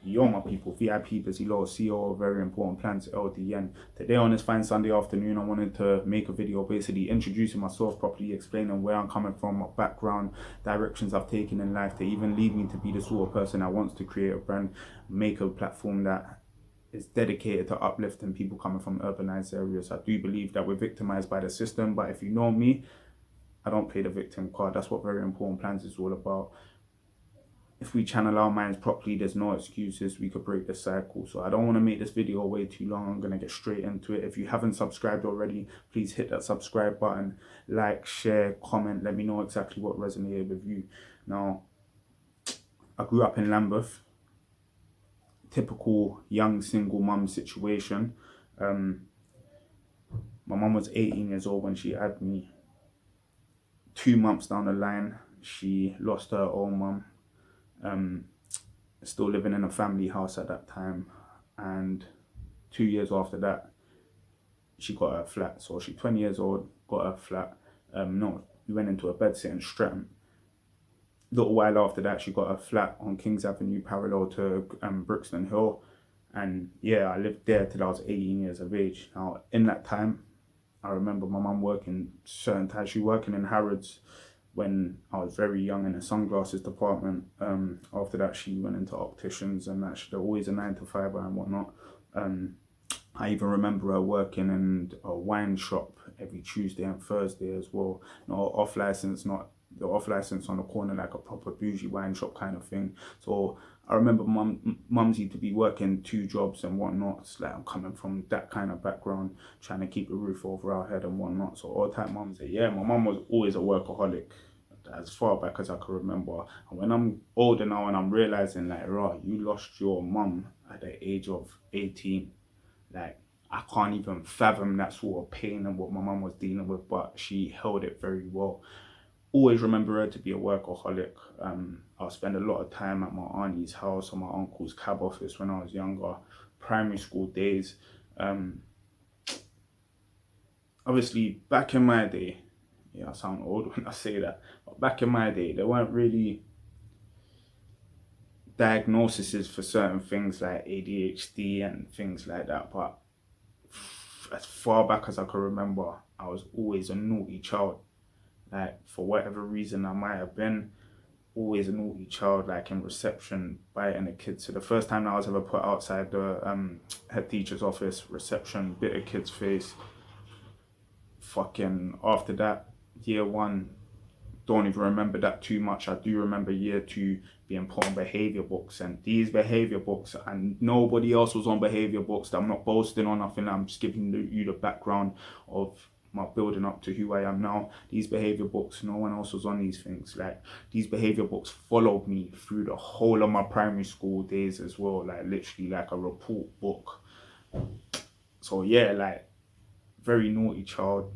Yo, my people, VIP Busy Law, CEO of Very Important Plans, LDN. Today on this fine Sunday afternoon, I wanted to make a video basically introducing myself properly, explaining where I'm coming from, my background, directions I've taken in life to even lead me to be the sort of person that wants to create a brand, make a platform that is dedicated to uplifting people coming from urbanized areas. I do believe that we're victimized by the system, but if you know me, I don't play the victim card. That's what Very Important Plans is all about. If we channel our minds properly, there's no excuses, we could break the cycle. So I don't want to make this video way too long. I'm going to get straight into it. If you haven't subscribed already, please hit that subscribe button, like, share, comment, let me know exactly what resonated with you. Now, I grew up in Lambeth, typical young single mum situation. My mum was 18 years old when she had me. 2 months down the line, she lost her own mum. Still living in a family house at that time, and 2 years after that she got her flat. So she's 20 years old, got her flat. We went into a bed sit in Streatham. A little while after that she got her flat on Kings Avenue parallel to Brixton Hill, and yeah, I lived there till I was 18 years of age. Now in that time I remember my mum working certain times. She was working in Harrods when I was very young in the sunglasses department. After that she went into opticians, and that she always a 9 to 5 and whatnot. I even remember her working in a wine shop every Tuesday and Thursday as well. Not off license, not the off license on the corner, like a proper bougie wine shop kind of thing. So I remember mumsy to be working 2 jobs and whatnot. It's like I'm coming from that kind of background, trying to keep a roof over our head and whatnot. So all time mum say, yeah, my mum was always a workaholic as far back as I can remember. And when I'm older now and I'm realizing like, right, you lost your mum at the age of 18. Like, I can't even fathom that sort of pain and what my mum was dealing with, but she held it very well. Always remember her to be a workaholic. I'll spend a lot of time at my auntie's house or my uncle's cab office when I was younger, primary school days. Obviously, back in my day, yeah, I sound old when I say that, but back in my day, there weren't really diagnoses for certain things like ADHD and things like that. But as far back as I can remember, I was always a naughty child. Like, for whatever reason I might have been, always a naughty child, like in reception, biting a kid. So the first time I was ever put outside the head teacher's office, reception, bit a kid's face. Fucking after that, year 1, don't even remember that too much. I do remember year 2 being put on behaviour books, and these behaviour books, and nobody else was on behaviour books. I'm not boasting or nothing, I'm just giving you the background of my building up to who I am now. These behaviour books, no one else was on these things. Like, these behaviour books followed me through the whole of my primary school days as well, like literally like a report book. So yeah, like, very naughty child.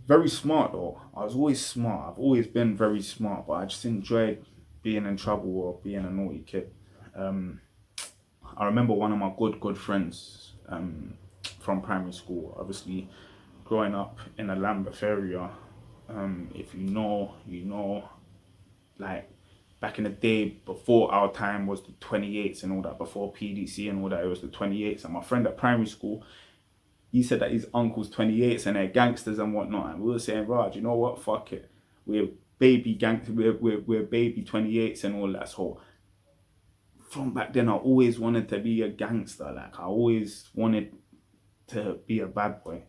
Very smart though. I was always smart. I've always been very smart, but I just enjoyed being in trouble or being a naughty kid. I remember one of my good friends from primary school. Obviously, growing up in a Lambeth area, if you know, you know. Like, back in the day, before our time was the 28s and all that, before PDC and all that, it was the 28s. And my friend at primary school, he said that his uncle's 28s and they're gangsters and whatnot. And we were saying, Raj, you know what? Fuck it. We're baby gangsters, we're baby 28s and all that. So from back then, I always wanted to be a gangster. Like, I always wanted to be a bad boy.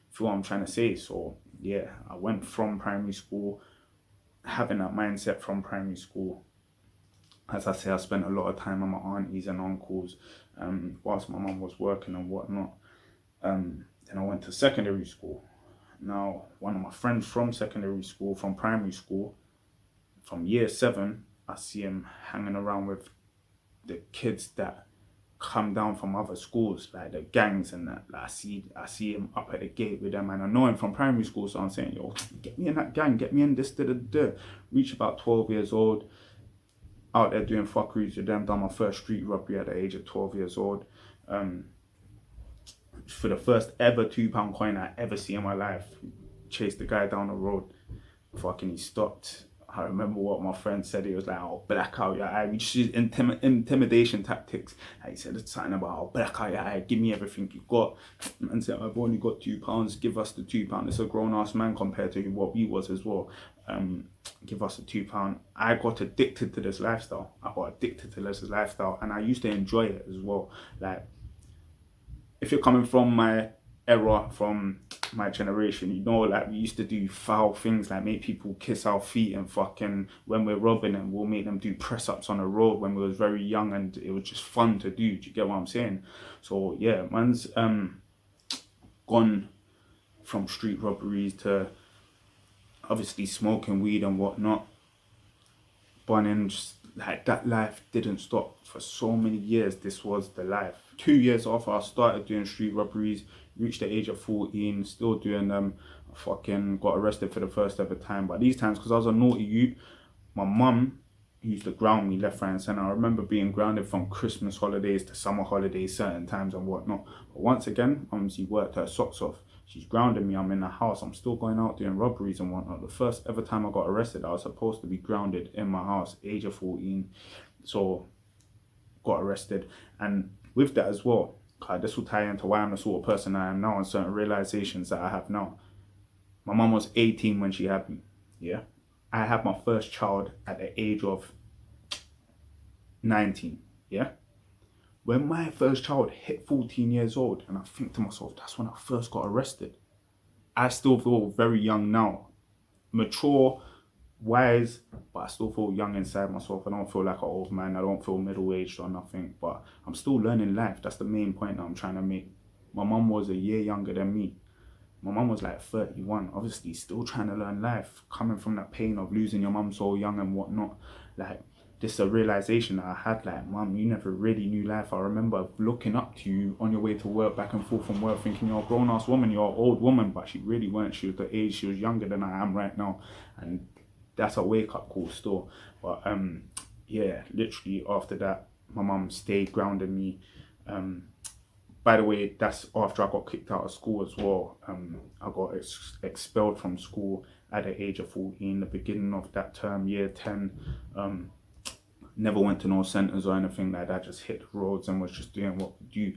Feel what I'm trying to say? So yeah, I went from primary school, having that mindset from primary school. As I say, I spent a lot of time with my aunties and uncles whilst my mum was working and whatnot. Then I went to secondary school. Now, one of my friends from secondary school, from primary school, from year 7, I see him hanging around with the kids that come down from other schools, like the gangs and that. Like, I see him up at the gate with them, and I know him from primary school, so I'm saying, yo, get me in that gang, get me in this, Reach about 12 years old, out there doing fuckeries with them. Done my first street robbery at the age of 12 years old. For the first ever £2 coin I ever see in my life, chased the guy down the road. Fucking he stopped. I remember what my friend said. He was like, "Oh, black out your eye." We just use intimidation tactics. He said it's something about, "Oh, black out your eye. Give me everything you got." And said, "I've only got £2. Give us the £2." It's a grown ass man compared to what we was as well. Give us the £2. I got addicted to this lifestyle. And I used to enjoy it as well. Like, if you're coming from my era, from my generation, you know, like, we used to do foul things, like make people kiss our feet, and fucking, when we're robbing them, we'll make them do press ups on the road when we was very young, and it was just fun to do. Do you get what I'm saying? So yeah, man's gone from street robberies to obviously smoking weed and whatnot. But then, just like, that life didn't stop for so many years. This was the life. 2 years after I started doing street robberies, reached the age of 14, still doing them. I fucking got arrested for the first ever time. But these times, because I was a naughty youth, my mum used to ground me left, right, and centre. I remember being grounded from Christmas holidays to summer holidays, certain times and whatnot. But once again, Mumsy worked her socks off. She's grounded me. I'm in the house. I'm still going out doing robberies and whatnot. The first ever time I got arrested, I was supposed to be grounded in my house, age of 14. So, got arrested. And with that as well, this will tie into why I'm the sort of person I am now, and certain realizations that I have now. My mum was 18 when she had me. Yeah. I had my first child at the age of 19. Yeah. When my first child hit 14 years old, and I think to myself, that's when I first got arrested. I still feel very young now. Mature, wise, but I still feel young inside myself. I don't feel like an old man. I don't feel middle-aged or nothing, but I'm still learning life. That's the main point that I'm trying to make. My mum was a year younger than me. My mum was like 31, obviously still trying to learn life, coming from that pain of losing your mum so young and whatnot. Like, this is a realization that I had, like, mum, you never really knew life. I remember looking up to you on your way to work, back and forth from work, thinking you're a grown-ass woman, you're an old woman, but she really weren't. She was the age, she was younger than I am right now, and that's a wake-up call still. But yeah, literally after that, my mum stayed grounding me. By the way, that's after I got kicked out of school as well. I got expelled from school at the age of 14, the beginning of that term, year 10. Never went to no centres or anything like that, just hit the roads and was just doing what we do.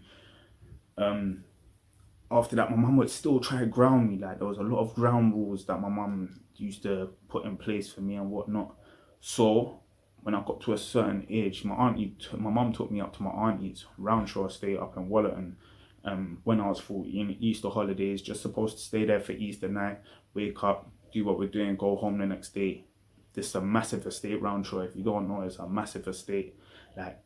After that, my mum would still try to ground me. Like, there was a lot of ground rules that my mum used to put in place for me and whatnot. So when I got to a certain age, my mum took me up to my auntie's, Roundshaw Estate up in Wallerton. When I was 14, Easter holidays, just supposed to stay there for Easter night, wake up, do what we're doing, go home the next day. This is a massive estate, Roundshaw. If you don't know, it's a massive estate. Like,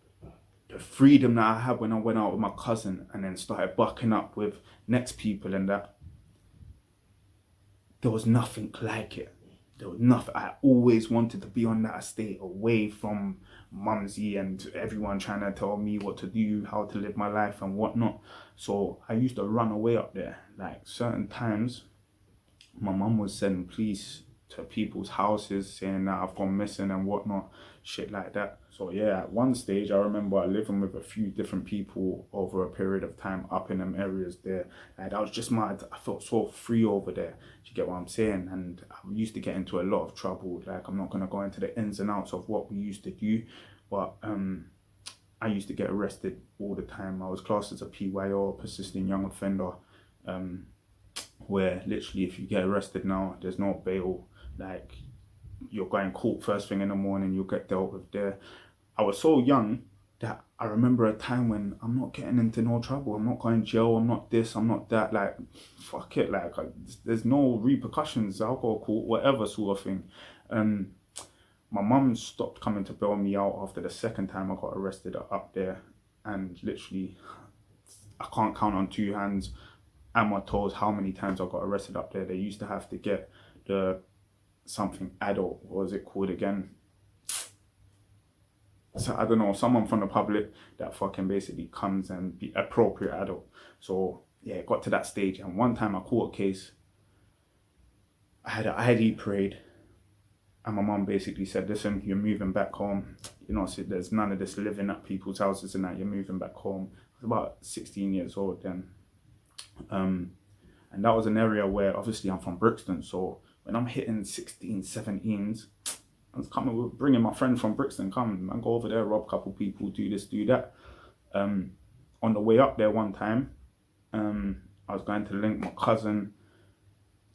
the freedom that I had when I went out with my cousin and then started bucking up with next people and that, there was nothing like it. There was nothing. I always wanted to be on that estate, away from mumsy and everyone trying to tell me what to do, how to live my life and whatnot. So I used to run away up there. Like, certain times, my mum would send police to people's houses saying that I've gone missing and whatnot, shit like that. So yeah, at one stage I remember living with a few different people over a period of time up in them areas there. Like, that was just mad. I felt so free over there. Do you get what I'm saying? And I used to get into a lot of trouble. Like, I'm not gonna go into the ins and outs of what we used to do, but I used to get arrested all the time. I was classed as a PYO, persistent young offender, where literally if you get arrested now, there's no bail. Like, you're going court first thing in the morning, you'll get dealt with there. I was so young that I remember a time when I'm not getting into no trouble, I'm not going to jail, I'm not this, I'm not that. Like, fuck it, like, there's no repercussions, I'll go to court, whatever sort of thing. My mum stopped coming to bail me out after the second time I got arrested up there, and literally I can't count on two hands and my toes how many times I got arrested up there. They used to have to get the something adult, what was it called again? So I don't know, someone from the public that fucking basically comes and be appropriate adult. So yeah, it got to that stage, and one time I caught a case. I had an ID parade, and my mum basically said, "Listen, you're moving back home. You know, so there's none of this living at people's houses and that. You're moving back home." I was about 16 years old then, and that was an area where obviously I'm from Brixton, so when I'm hitting 16, 17s, I was coming, bringing my friend from Brixton, come, man, go over there, rob a couple people, do this, do that. On the way up there one time, I was going to link my cousin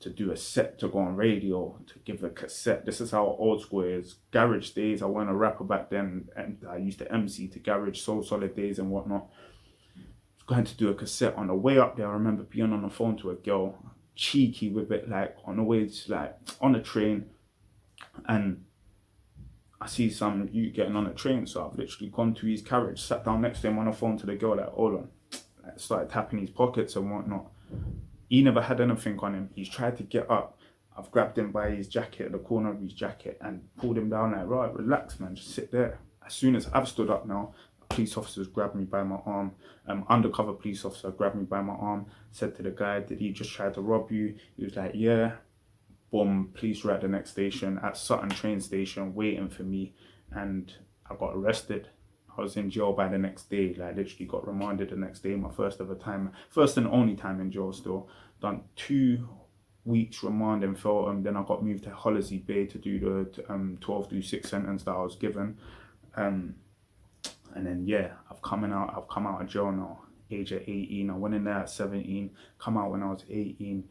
to do a set to go on radio, to give a cassette. This is how old school is. Garage days, I wasn't a rapper back then, and I used to MC to garage, Soul Solid days and whatnot. I was going to do a cassette. On the way up there, I remember being on the phone to a girl, cheeky with it, like on the way to, like, on the train, and I see some you getting on a train, so I've literally gone to his carriage, sat down next to him on the phone to the girl, like, hold on. Like, started tapping his pockets and whatnot. He never had anything on him. He's tried to get up. I've grabbed him by his jacket, the corner of his jacket, and pulled him down like, right, relax, man, just sit there. As soon as I've stood up now, police officers grabbed me by my arm. Undercover police officer grabbed me by my arm, said to the guy, did he just try to rob you? He was like, yeah. Boom, police were at the next station, at Sutton train station, waiting for me, and I got arrested. I was in jail by the next day, like literally got remanded the next day, my first and only time in jail still. Done 2 weeks remand in Feltham, then I got moved to Homlesness Bay to do the 12-6 sentence that I was given. And then yeah, I've come out of jail now, age of 18. I went in there at 17, come out when I was 18.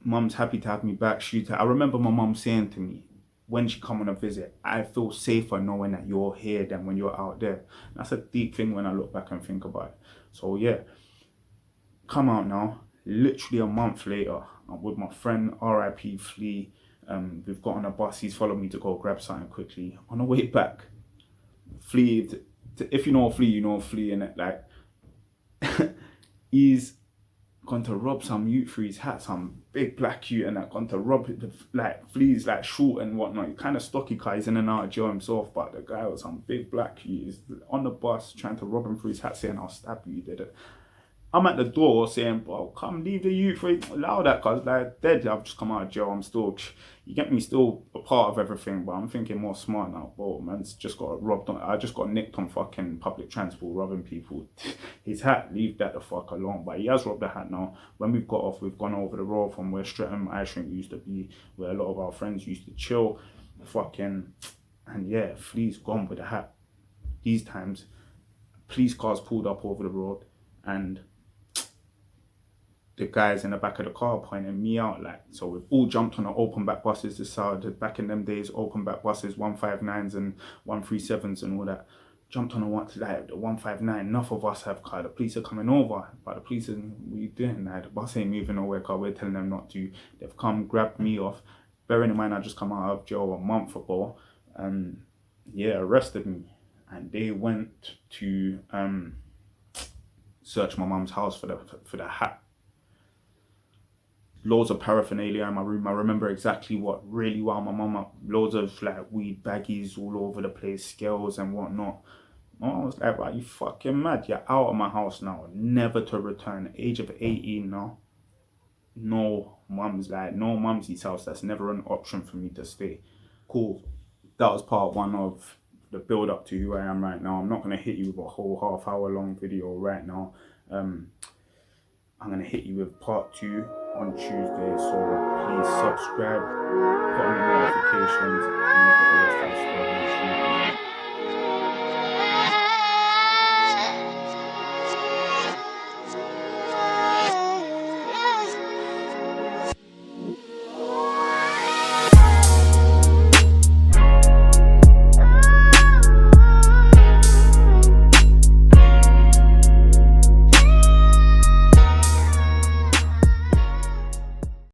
Mum's happy to have me back. I remember my mum saying to me, when she come on a visit, I feel safer knowing that you're here than when you're out there. That's a deep thing when I look back and think about it. So yeah, come out now. Literally a month later, I'm with my friend, RIP Flea. We've got on a bus. He's followed me to go grab something quickly. On the way back, Flea, if you know Flea, you know Flea, innit? Like, he's gone to rob some youth for his hat, some big black youth, and that gone to rob it, like, Flea's like short and whatnot. He's kind of stocky, cause he's in and out of jail himself, but the guy was some big black youth. He's on the bus trying to rob him for his hat, saying, I'll stab you, did it. I'm at the door saying, bro, come leave the youth, allow that, cause like dead, I've just come out of jail, I'm still, you get me, still a part of everything, but I'm thinking more smart now. Bro, man's just got robbed on, I just got nicked on fucking public transport, robbing people. His hat, leave that the fuck alone, but he has robbed the hat now. When we've got off, we've gone over the road from where Streatham Ice Rink used to be, where a lot of our friends used to chill, fucking, and yeah, Flea's gone with the hat. These times, police cars pulled up over the road, and the guys in the back of the car pointing me out, like, so we've all jumped on the open back buses. This back in them days, open back buses, 159s and 137s and all that. Jumped on the 159. Enough of us have car. The police are coming over, but the police are, what you doing? Like, the bus ain't moving nowhere, cause we're telling them not to. They've come, grabbed me off. Bearing in mind, I just come out of jail a month ago, and yeah, arrested me, and they went to search my mum's house for the hat. Loads of paraphernalia in my room. I remember exactly what really wound my mum up. Loads of like weed baggies all over the place, scales and whatnot. I was like, right, you fucking mad. You're out of my house now, never to return. Age of 18 now. No mumsy's house. That's never an option for me to stay. Cool. That was part 1 of the build up to who I am right now. I'm not going to hit you with a whole half-hour long video right now. I'm going to hit you with part 2 on Tuesday, so please subscribe, put on the notifications, and look at the rest of the story.